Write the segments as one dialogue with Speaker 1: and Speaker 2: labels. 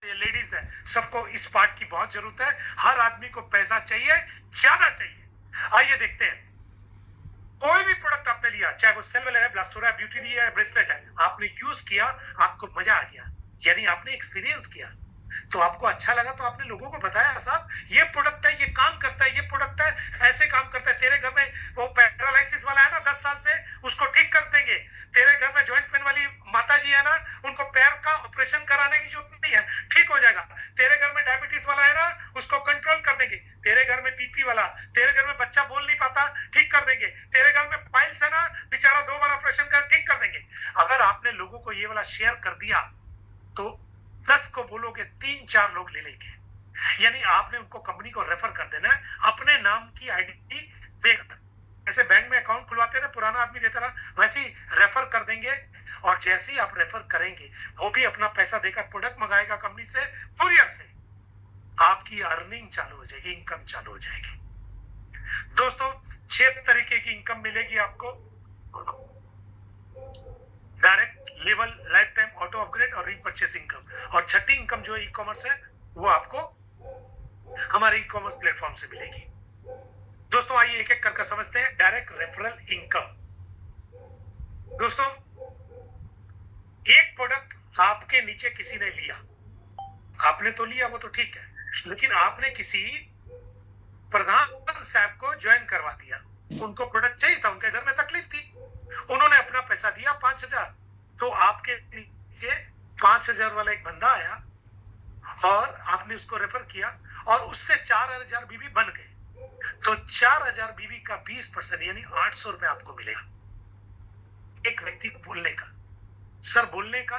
Speaker 1: Ladies है, सबको इस पार्ट की बहुत जरूरत है। हर आदमी को पैसा चाहिए, ज्यादा चाहिए। आइए देखते हैं, कोई भी प्रोडक्ट आपने लिया, चाहे वो सेलवेलर है, ब्लास्टोरा है, ब्यूटी है, ब्रेसलेट है, आपने यूज किया, आपको मजा आ गया, यानी आपने एक्सपीरियंस किया, तो आपको अच्छा लगा, तो आपने लोगों को बताया, साहब ये प्रोडक्ट है, ये काम करता है, ये प्रोडक्ट है, ऐसे काम करता है। तेरे घर में वो पैरालिसिस वाला है ना 10 साल से, उसको ठीक कर देंगे। तेरे घर में जॉइंट पेन वाली माता जी है ना, उनको पैर का ऑपरेशन कराने की जरूरत नहीं है, ठीक हो जाएगा। तेरे घर में डायबिटीज वाला है ना, उसको कंट्रोल कर देंगे। तेरे घर में बीपी वाला, तेरे घर में बच्चा बोल नहीं पाता, ठीक कर देंगे। तेरे घर में पाइल्स है ना, बेचारा 2 बार ऑपरेशन कर, ठीक कर देंगे। अगर आपने लोगों को ये वाला शेयर कर दिया, तो 10 को बोलोगे 3-4 लोग ले लेंगे। यानी आपने उनको कंपनी को रेफर कर देना है, अपने नाम की आईडी देकर, जैसे बैंक में अकाउंट खुलवाते रहे, पुराना आदमी देता रहा, वैसे ही रेफर कर देंगे। और जैसे ही आप रेफर करेंगे, वो भी अपना पैसा देकर प्रोडक्ट मंगाएगा कंपनी से, कुरियर से, आपकी अर्निंग चालू हो जाएगी, इनकम चालू हो जाएगी। दोस्तों, 6 तरीके की इनकम मिलेगी आपको। Direct, level, life time, auto upgrade और रीपरचेस इनकम। और छठी इनकम जो ई कॉमर्स है, वो आपको हमारे ई कॉमर्स प्लेटफॉर्म से मिलेगी। दोस्तों, आइए एक एक कर समझते हैं डायरेक्ट रेफरल इनकम। दोस्तों, एक प्रोडक्ट आपके नीचे किसी ने लिया, आपने तो लिया, वो तो ठीक है, लेकिन आपने किसी प्रधान साहब को ज्वाइन करवा दिया, उनको प्रोडक्ट चाहिए था, उनके घर में तकलीफ थी, उन्होंने अपना पैसा दिया 5,000, तो आपके नीचे 5,000 वाला एक बंदा आया और आपने उसको रेफर किया, और उससे 4,000 बीवी बन गए, तो 4,000 बीवी का 20% यानी 800 रुपए आपको मिलेगा। एक व्यक्ति बोलने का, सर बोलने का,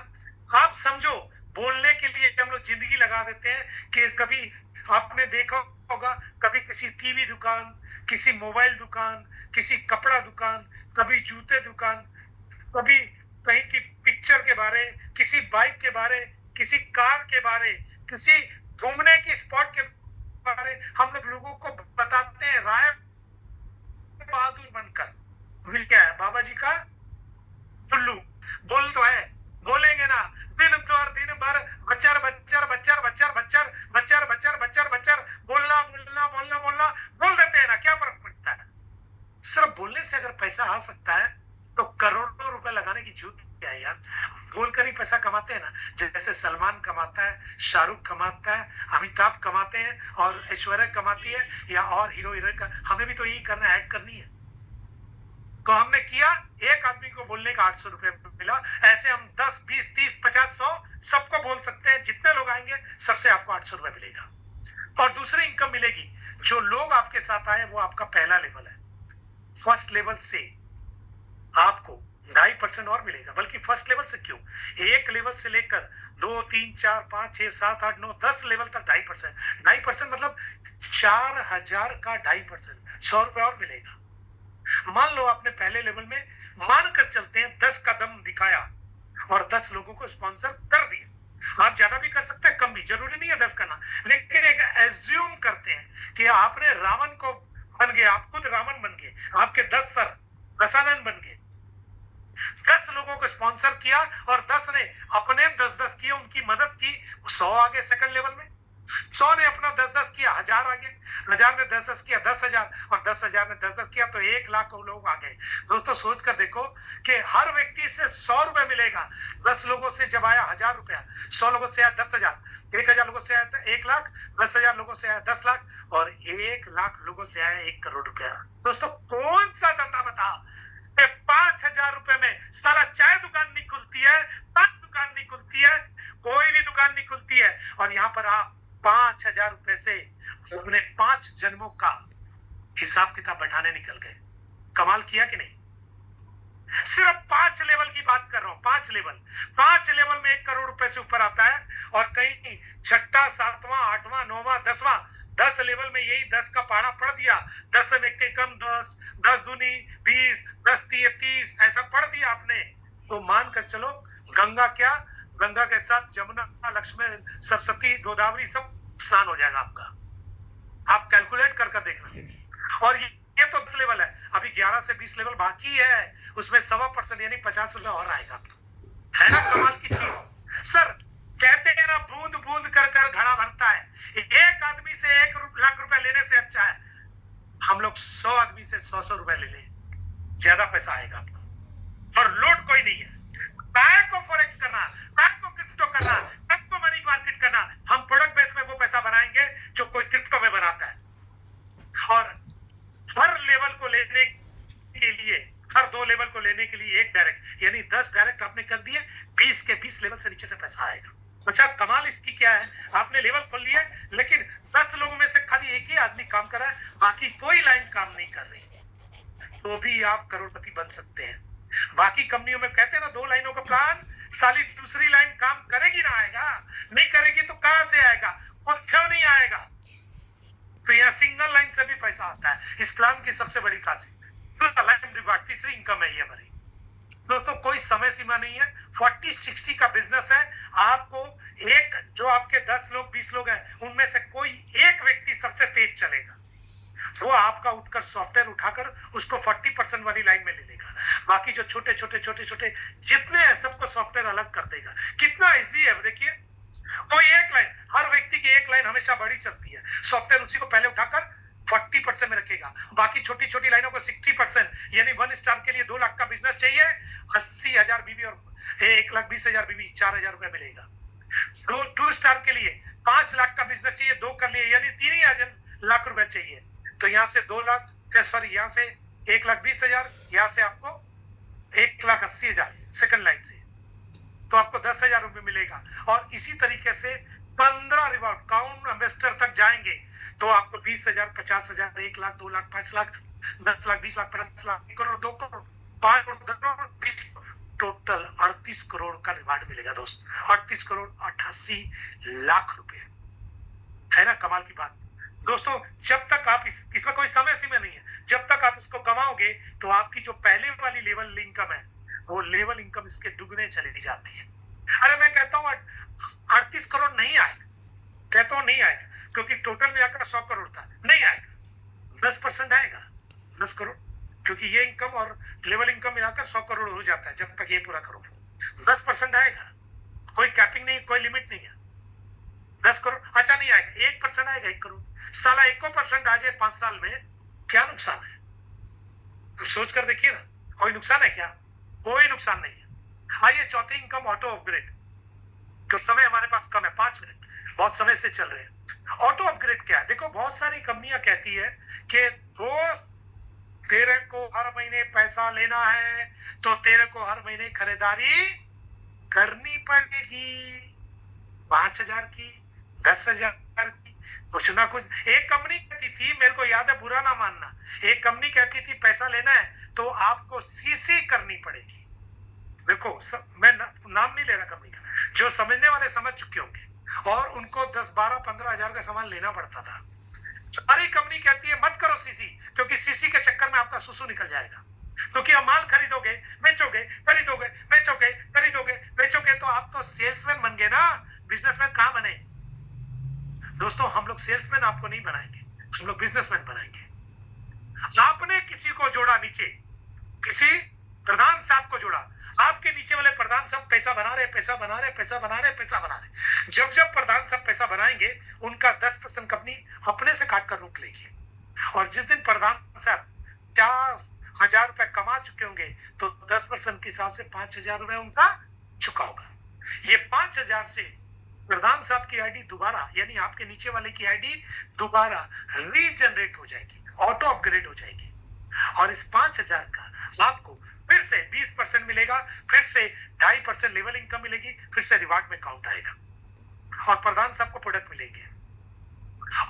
Speaker 1: आप समझो, बोलने के लिए हम लोग जिंदगी लगा देते हैं। कि कभी आपने देखा होगा, कभी किसी टीवी दुकान, किसी मोबाइल दुकान, किसी कपड़ा दुकान, कभी जूते दुकान, कभी कहीं की पिक्चर के बारे, किसी बाइक के बारे, किसी कार के बारे, किसी घूमने की स्पॉट के बारे हम लोग लोगों को बताते हैं, राय बहादुर बनकर। मिल क्या है, बाबा जी का टुल्लू, बोल तो है, बोलेंगे ना, दिन भर बच्चर बच्चर बच्चर बच्चर बच्चर बच्चर बच्चर बच्चर बच्चर, बोलना बोलना बोलना बोलना, बोल देते हैं ना, क्या फर्क पड़ता है। सिर्फ बोलने से अगर पैसा आ सकता है, तो करोड़ों रुपए लगाने की जरूरत क्या है यार। बोलकर ही पैसा कमाते हैं ना, जैसे सलमान कमाता है, शाहरुख कमाता है, अमिताभ कमाते हैं, और ऐश्वर्या कमाती है, या और हीरो हीरोइन का। हमें भी तो यही करना है, ऐड करनी है। तो हमने किया, एक आदमी को बोलने का 800 रुपए मिला। ऐसे हम 10, 20, 30, 50, 100 सबको बोल सकते हैं। जितने लोग आएंगे, सबसे आपको 800 रुपए मिलेगा। और दूसरी इनकम मिलेगी, जो लोग आपके साथ आए, वो आपका पहला लेवल है। फर्स्ट लेवल से आपको 2.5% और मिलेगा। बल्कि फर्स्ट लेवल से क्यों, एक लेवल से लेकर 2, 3, 4, 5, 6, 7, 8, 9, 10 लेवल तक 2.5%। 2.5% मतलब 4,000 का 2.5%, 100 रुपए और मिलेगा। मान लो आपने पहले लेवल में, मानकर चलते हैं, 10 का दम दिखाया और 10 लोगों को स्पॉन्सर कर दिया। आप ज्यादा भी कर सकते हैं, कम भी, जरूरी नहीं है 10 करना, लेकिन एक एज्यूम करते हैं कि आपने रावण को बन गए, आप खुद रावण बन गए, आपके 10 सर दशानन बन गए। 10 लोगों को स्पॉन्सर किया और 10 ने अपने 10-10 किए, उनकी मदद की, 100 आ गए सेकंड लेवल में। 100 ने अपना 10-10 किया, 1000 आ गए, 1000 ने 10-10 किया, 10,000, और 10,000 ने 10-10 किया, तो 1,00,000 लोग आ गए। दोस्तों, सोच कर देखो कि हर व्यक्ति से 100 रुपए मिलेगा। 10 लोगों से जब आया 1,000 रुपया, 100 लोगों से आया 10,000, 1,000 लोगों से आया 1,00,000, 10,000 लोगों से आया 10,00,000, और 1,00,000 लोगों से आया 1 करोड़ रुपया। दोस्तों, कौन सा धंधा बता 5,000 रुपए में साला चाय दुकान नहीं खुलती है, पान दुकान नहीं खुलती है, कोई भी दुकान नहीं खुलती है, और यहाँ पर आप 5,000 रुपए से अपने 5 जन्मों का हिसाब किताब बैठाने निकल गए। कमाल किया कि नहीं। सिर्फ 5 लेवल की बात कर रहा हूं, 5 लेवल। 5 लेवल में 1 करोड़ रुपए से ऊपर आता है, और कहीं 6वां, 7वां, 8वां, 9वां, 10वां, 10 लेवल में यही 10 का पहाड़ा पढ़ दिया। 10 से के कम 10, 10 दूनी 20, 10 तीय 30, ऐसा पढ़ दिया आपने, तो मान कर चलो, गंगा क्या, गंगा के साथ जमुना, लक्ष्मण, सरस्वती, गोदावरी सब स्नान हो जाएगा आपका। आप कैलकुलेट कर देखना। और ये तो 10 लेवल है, अभी 11 से 20 लेवल बाकी है, उसमें 1.25% यानी 50 रुपए और आएगा आपको। है ना कमाल की चीज। सर कहते हैं ना, बूंद बूंद कर ज्यादा पैसा आएगा आपको। और लोड कोई नहीं है, काय को फॉरेक्स करना, काय को क्रिप्टो करना, काय को मनी मार्केट करना। हम प्रोडक्ट बेस में वो पैसा बनाएंगे जो कोई क्रिप्टो में बनाता है। और हर लेवल को लेने के लिए, हर 2 लेवल को लेने के लिए एक डायरेक्ट, यानी 10 डायरेक्ट आपने कर दिए, 20 के 20 लेवल से नीचे से पैसा आएगा। अच्छा, कमाल इसकी क्या है, आपने लेवल खोल लिया, लेकिन 10 लोगों में से खाली एक ही आदमी काम कर रहा है, बाकी कोई लाइन काम नहीं कर रही, तो भी आप करोड़पति बन सकते हैं। बाकी कंपनियों में कहते हैं ना 2 लाइनों का प्लान, साली दूसरी लाइन काम करेगी ना आएगा, नहीं करेगी तो कहां से आएगा, और क्यों नहीं आएगा। तो यहाँ सिंगल लाइन से भी पैसा आता है। इस प्लान की सबसे बड़ी खासियत लाइन रिवार्ड, तीसरी इनकम है ये हमारी। दोस्तों कोई समय सीमा नहीं है, 40-60 का बिजनेस है। आपको एक, जो आपके 10 लोग 20 लोग हैं, उनमें से कोई एक व्यक्ति सबसे तेज चलेगा, वो आपका उठकर सॉफ्टवेयर उठाकर उसको 40% वाली लाइन में ले लेगा। बाकी जो छोटे छोटे जितने हैं सबको सॉफ्टवेयर अलग कर देगा। कितना इजी है देखिए, कोई एक लाइन, हर व्यक्ति की एक लाइन हमेशा बड़ी चलती है, सॉफ्टवेयर उसी को पहले उठाकर 40% में रखेगा। बाकी छोटी छोटी लाइनों को 60%, यानी 1 स्टार के लिए 2 लाख का बिजनेस चाहिए, 80,000 बीवी और 1,20,000 बीवी, 4,000 रुपए मिलेगा। 2 स्टार के लिए 5 लाख का बिजनेस चाहिए, 2 कर लिए, यानी 3,000 लाख रुपए चाहिए। तो यहाँ से 2 लाख, सॉरी यहाँ से 1,20,000, यहाँ से आपको 1,80,000 सेकंड लाइन से, तो आपको 10,000 रुपए मिलेगा। और इसी तरीके से 15 रिवॉर्ड काउंट इन्वेस्टर तक जाएंगे तो आपको 20,000, 50,000, 1 लाख, 2 लाख, 5 लाख, 10 लाख, 20 लाख, 50 लाख, 1 करोड़, 2 करोड़, 5 करोड़, 10 करोड़, 20, टोटल 38 करोड़ का रिवार्ड मिलेगा दोस्त। 38 करोड़ 88 लाख रुपए, है ना कमाल की बात। दोस्तों जब तक आप इसमें कोई समय सीमा नहीं है, जब तक आप इसको कमाओगे तो आपकी जो पहले वाली लेवल इनकम है, वो लेवल इनकम इसके दुगने चली जाती है। अरे मैं कहता हूँ 38 करोड़ नहीं आएगा, कहता हूँ नहीं आएगा, क्योंकि टोटल मिलाकर 100 करोड़ था, नहीं आएगा। 10% आएगा, 10 करोड़, क्योंकि ये इनकम और लेवल इनकम मिलाकर 100 करोड़ हो जाता है जब तक ये पूरा करो। 10% आएगा, कोई कैपिंग नहीं, कोई लिमिट नहीं है। 10 करोड़ अच्छा नहीं आएगा, 1% आएगा, 1 करोड़। साला 1% आ जाए 5 साल में, क्या नुकसान है? तो सोच कर देखिए ना, कोई नुकसान है क्या? कोई नुकसान नहीं है। आइए चौथी इनकम, ऑटो अपग्रेड। तो समय हमारे पास कम है, 5 मिनट, बहुत समय से चल रहे हैं। ऑटो अपग्रेड क्या है? देखो बहुत सारी कंपनियां कहती है कि दोस्त तेरे को हर महीने पैसा लेना है तो तेरे को हर महीने खरीदारी करनी पड़ेगी, 5,000 की, 10,000 की, कुछ ना कुछ। एक कंपनी कहती थी, मेरे को याद है, बुरा ना मानना, एक कंपनी कहती थी पैसा लेना है तो आपको सीसी करनी पड़ेगी। देखो मैं नाम नहीं ले रहा कंपनी का, जो समझने वाले समझ चुके होंगे, और उनको 10, 12, 15 हजार का सामान लेना पड़ता था। सारी कंपनी कहती है मत करो सीसी, क्योंकि सीसी के चक्कर में आपका सुसु निकल जाएगा। क्योंकि आप माल खरीदोगे, बेचोगे, खरीदोगे, बेचोगे, खरीदोगे, बेचोगे, तो आप तो सेल्समैन बन गए ना, बिजनेसमैन कहां बने? दोस्तों हम लोग सेल्समैन आपको नहीं बनाएंगे, हम लोग बिजनेसमैन बनाएंगे। आपने किसी को जोड़ा नीचे, किसी प्रधान साहब को जोड़ा, आपके नीचे वाले प्रधान साहब पैसा बना रहे, पैसा बना रहे, पैसा बना रहे, पैसा बना रहे। जब जब प्रधान साहब पैसा बनाएंगे, उनका 10% कंपनी अपने से काट कर रोक लेगी। और जिस दिन प्रधान साहब 4,000 रुपए कमा चुके होंगे, तो 10% के हिसाब से 5,000 रुपए उनका चुका होगा। ये 5,000 से प्रधान साहब की आईडी दोबारा, यानी आपके नीचे वाले की आईडी दोबारा रीजनरेट हो जाएगी, ऑटो अपग्रेड हो जाएगी। और इस 5,000 का आपको फिर से 20% मिलेगा, फिर से 2.5% लेवल इनकम मिलेगी, फिर से रिवार्ड में काउंट आएगा, और प्रधान साहब को प्रोडक्ट मिलेंगे।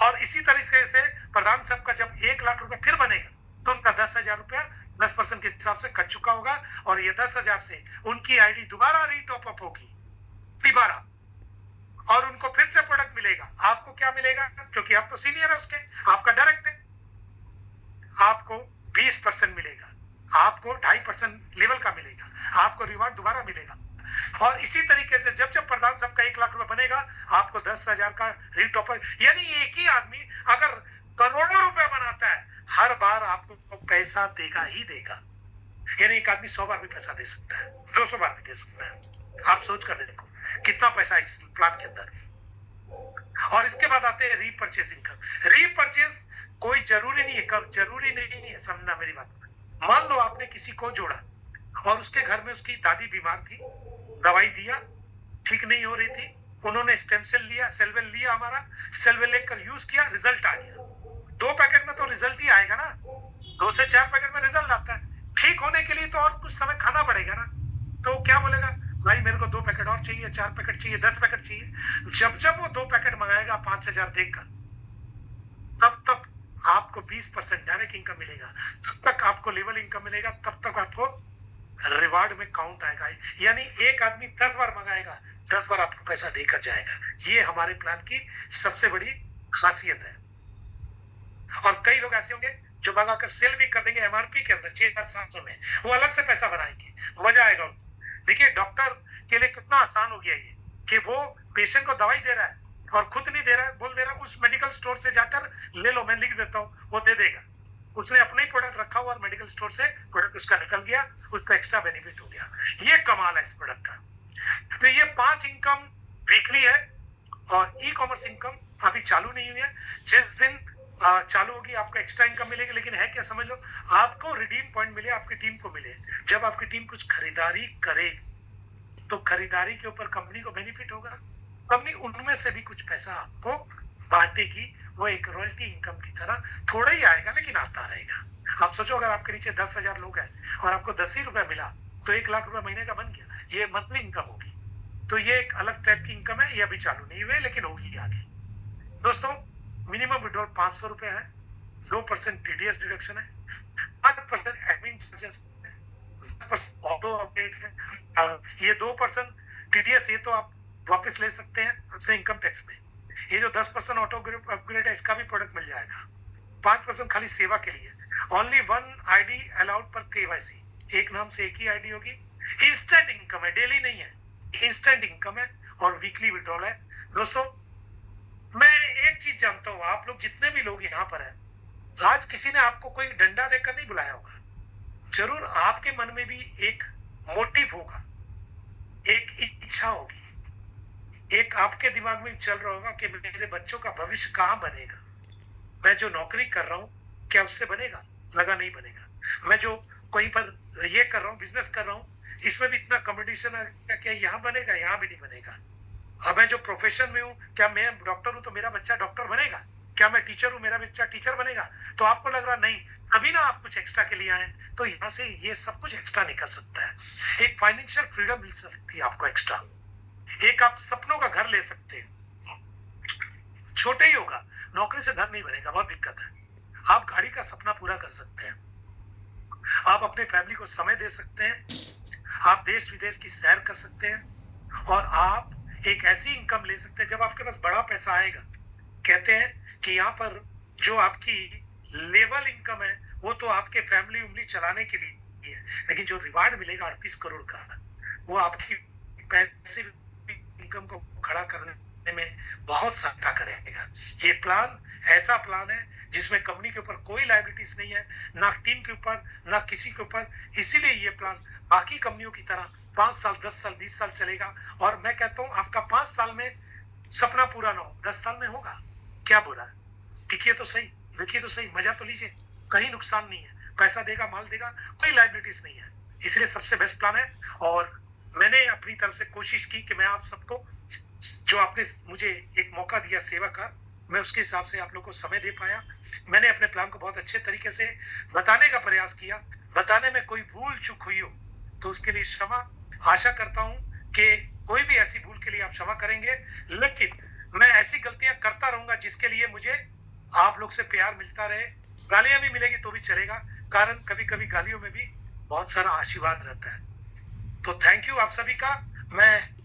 Speaker 1: और इसी तरीके से प्रधान साहब का जब 1 लाख रुपए फिर बनेगा, तो उनका 10,000 रुपया 10% के हिसाब से कट चुका होगा, और ये 10,000 से उनकी आईडी दोबारा रीटॉप अप होगी, दोबारा, और उनको फिर से प्रोडक्ट मिलेगा। आपको क्या मिलेगा? क्योंकि आप तो सीनियर है उसके, आपका डायरेक्ट है, आपको 20% मिलेगा, आपको 2.5% लेवल का मिलेगा, आपको रिवार्ड दोबारा मिलेगा। और इसी तरीके से जब जब प्रधान साहब का 1 लाख रुपए बनेगा, आपको 10,000 का रीटॉपर, यानी एक ही आदमी अगर करोड़ों रुपए बनाता है, हर बार आपको पैसा देगा ही देगा। यानी एक आदमी 100 बार भी पैसा दे सकता है, 200 बार भी दे सकता है। आप सोच कर देखो कितना पैसा इस प्लान के अंदर। और इसके बाद आते हैं रीपरचेसिंग का। रीपरचेस कोई जरूरी नहीं है, कब जरूरी नहीं है, समझना मेरी बात। मान लो आपने किसी को जोड़ा और उसके घर में उसकी दादी बीमार थी, दवाई दिया, ठीक नहीं हो रही थी, उन्होंने स्टेम सेल लिया, सेल वेल लिया हमारा, सेल वेल लेकर यूज किया, रिजल्ट आ गया। 2 पैकेट में तो रिजल्ट ही आएगा ना, 2 से 4 पैकेट में रिजल्ट आता है। ठीक होने के लिए तो और कुछ समय खाना पड़ेगा ना, तो क्या बोलेगा, भाई मेरे को 2 पैकेट और चाहिए, 4 पैकेट चाहिए, 10 पैकेट चाहिए। जब वो 2 पैकेट मंगाएगा 5,000 देकर, तब आपको 20% डायरेक्ट इनकम मिलेगा, तब तक आपको लेवल इनकम मिलेगा, तब तक आपको रिवार्ड में काउंट आएगा। यानी एक आदमी 10 बार मंगाएगा, 10 बार आपको पैसा देकर जाएगा। ये हमारे प्लान की सबसे बड़ी खासियत है। और कई लोग ऐसे होंगे जो मंगाकर सेल भी कर देंगे एमआरपी के अंदर 6,700 में, वो अलग से पैसा बनाएंगे, मजा आएगा उनको। देखिए डॉक्टर के लिए कितना आसान हो गया ये, कि वो पेशेंट को दवाई दे रहा है और खुद नहीं दे रहा है, बोल दे रहा है उस मेडिकल स्टोर से जाकर ले लो, मैं लिख देता हूँ, वो दे देगा। उसने अपने ही प्रोडक्ट रखा हुआ और मेडिकल स्टोर से प्रोडक्ट उसका निकल गया, उसका एक्स्ट्रा बेनिफिट हो गया। ये कमाल है इस प्रोडक्ट का। तो ये 5 इनकम वीकली है और ई कॉमर्स इनकम अभी चालू नहीं हुई है। जिस दिन चालू होगी आपको एक्स्ट्रा इनकम मिलेगी। लेकिन है क्या, समझ लो, आपको रिडीम पॉइंट मिले, आपकी टीम को मिले। जब आपकी टीम कुछ खरीदारी करे तो खरीदारी के ऊपर कंपनी को बेनिफिट होगा, कंपनी उनमें से भी कुछ पैसा आपको बांटेगी। वो एक रॉयल्टी इनकम की तरह थोड़ा ही आएगा, लेकिन आता रहेगा। आप सोचो अगर आपके नीचे 10,000 लोग हैं और आपको 10 ही रुपए मिला तो 1 लाख रुपए महीने का बन गया। ये मंथली इनकम होगी। तो ये एक अलग टाइप की इनकम है, ये अभी चालू नहीं हुई, लेकिन होगी आगे। दोस्तों, मिनिमम विड्रॉल 500 रुपए है, 2% टीडीएस डिडक्शन है, 5% एडमिन चार्जेस, 10% ऑटो अपडेट है। ये 2% टीडीएस, ये तो आप वापस ले सकते हैं अपने इनकम टैक्स में। ये जो 10% ऑटो अपग्रेड है, इसका भी प्रोडक्ट मिल जाएगा। 5% खाली सेवा के लिए, ओनली 1 आईडी अलाउड पर केवाईसी, एक नाम से एक ही आईडी होगी। इंस्टेंट इनकम है, डेली नहीं है, इंस्टेंट इनकम है और वीकली विड्रॉल है। दोस्तों, मैं एक चीज जानता हूं, आप लोग जितने भी लोग यहाँ पर हैं, आज किसी ने आपको कोई डंडा देकर नहीं बुलाया होगा। जरूर आपके मन में भी एक मोटिव होगा, एक इच्छा होगी, एक आपके दिमाग में चल रहा होगा कि मेरे बच्चों का भविष्य कहाँ बनेगा, मैं जो नौकरी कर रहा हूँ क्या उससे बनेगा, लगा नहीं बनेगा। मैं जो कहीं पर ये कर रहा हूँ, बिजनेस कर रहा हूँ, इसमें भी इतना कंपटीशन है, क्या यहाँ बनेगा, यहाँ भी नहीं बनेगा। अब मैं जो प्रोफेशन में हूँ, क्या मैं डॉक्टर हूँ तो मेरा बच्चा डॉक्टर बनेगा, क्या मैं टीचर हूँ मेरा बच्चा टीचर बनेगा। तो आपको लग रहा नहीं, अभी ना आप कुछ एक्स्ट्रा के लिए आए, तो यहाँ से ये सब कुछ एक्स्ट्रा निकल सकता है। एक फाइनेंशियल फ्रीडम मिल सकती है आपको एक्स्ट्रा। एक आप सपनों का घर ले सकते हैं, छोटे ही होगा, नौकरी से घर नहीं बनेगा, बहुत दिक्कत है। आप गाड़ी का सपना पूरा कर सकते हैं, आप अपने फैमिली को समय दे सकते हैं, आप देश विदेश की सैर कर सकते हैं और आप एक ऐसी इनकम ले सकते हैं जब आपके पास बड़ा पैसा आएगा। कहते हैं कि यहाँ पर जो आपकी लेवल इनकम है वो तो आपके फैमिली उंगली चलाने के लिए है, लेकिन जो रिवार्ड मिलेगा 38 करोड़ का, वो आपकी पैसिव इनकम को खड़ा करने में बहुत सहायता करेगा। ये प्लान ऐसा प्लान है जिसमें कंपनी के ऊपर कोई लायबिलिटीज नहीं है, ना टीम के ऊपर, ना किसी के ऊपर। इसीलिए ये प्लान बाकी कंपनियों की तरह 5 साल, 10 साल, 20 साल चलेगा। और मैं कहता हूं आपका 5 साल में सपना पूरा ना हो, 10 साल में होगा, क्या बुरा है। टिकिए तो सही, देखिए तो सही, मजा तो लीजिए, कहीं नुकसान नहीं है, पैसा देगा, माल देगा, कोई लायबिलिटीज नहीं है। इसलिए सबसे बेस्ट प्लान है। और मैंने अपनी तरफ से कोशिश की कि मैं आप सबको, जो आपने मुझे एक मौका दिया सेवा का, मैं उसके हिसाब से आप लोग को समय दे पाया। मैंने अपने प्लान को बहुत अच्छे तरीके से बताने का प्रयास किया। बताने में कोई भूल चूक हुई हो तो उसके लिए क्षमा। आशा करता हूं कि कोई भी ऐसी भूल के लिए आप क्षमा करेंगे, लेकिन मैं ऐसी गलतियां करता रहूंगा जिसके लिए मुझे आप लोग से प्यार मिलता रहे। गालियां भी मिलेगी तो भी चलेगा, कारण कभी कभी गालियों में भी बहुत सारा आशीर्वाद रहता है। तो थैंक यू आप सभी का। मैं